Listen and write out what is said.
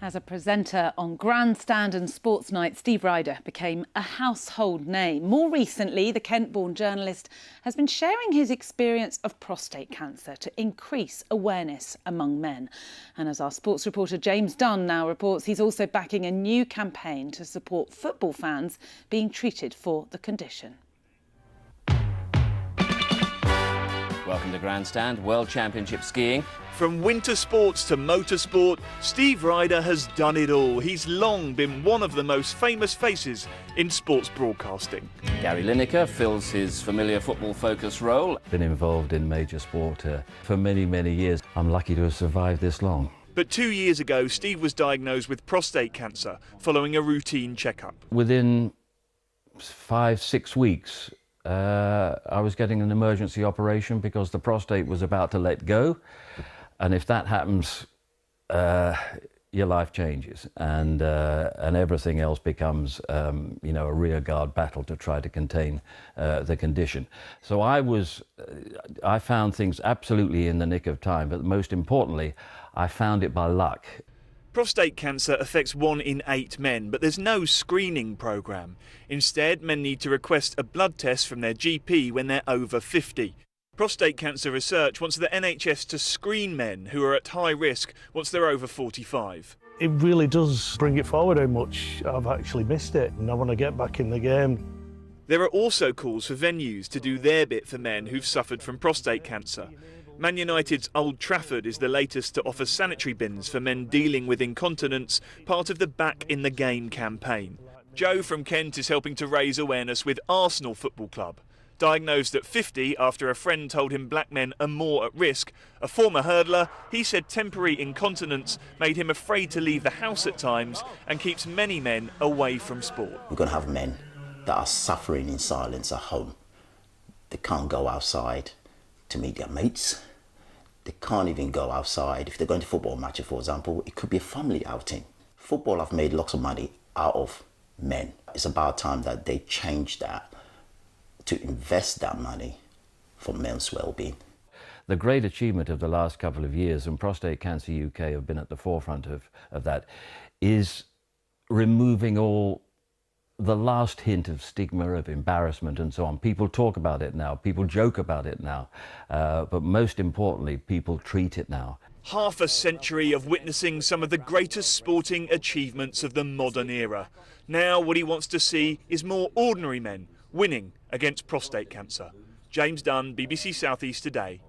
As a presenter on Grandstand and Sports Night, Steve Ryder became a household name. More recently, the Kent-born journalist has been sharing his experience of prostate cancer to increase awareness among men. And as our sports reporter James Dunn now reports, he's also backing a new campaign to support football fans being treated for the condition. Welcome to Grandstand, World Championship skiing. From winter sports to motorsport, Steve Ryder has done it all. He's long been one of the most famous faces in sports broadcasting. Gary Lineker fills his familiar football-focused role. Been involved in major sport for many, many years. I'm lucky to have survived this long. But 2 years ago, Steve was diagnosed with prostate cancer following a routine checkup. Within 5-6 weeks, I was getting an emergency operation because the prostate was about to let go. And if that happens, your life changes, and everything else becomes, a rearguard battle to try to contain the condition. So I found things absolutely in the nick of time, but most importantly, I found it by luck. Prostate cancer affects 1 in 8 men, but there's no screening programme. Instead, men need to request a blood test from their GP when they're over 50. Prostate cancer research wants the NHS to screen men who are at high risk once they're over 45. It really does bring it forward how much I've actually missed it, and I want to get back in the game. There are also calls for venues to do their bit for men who've suffered from prostate cancer. Man United's Old Trafford is the latest to offer sanitary bins for men dealing with incontinence, part of the Back in the Game campaign. Joe from Kent is helping to raise awareness with Arsenal Football Club. Diagnosed at 50 after a friend told him black men are more at risk, a former hurdler, he said temporary incontinence made him afraid to leave the house at times and keeps many men away from sport. We're going to have men that are suffering in silence at home. They can't go outside to meet their mates. They can't even go outside. If they're going to football matches, for example, it could be a family outing. Football have made lots of money out of men. It's about time that they change that, to invest that money for men's well-being. The great achievement of the last couple of years, and Prostate Cancer UK have been at the forefront of that, is removing all the last hint of stigma, of embarrassment and so on. People talk about it now, people joke about it now, but most importantly, people treat it now. Half a century of witnessing some of the greatest sporting achievements of the modern era. Now what he wants to see is more ordinary men winning against prostate cancer. James Dunn, BBC South East Today.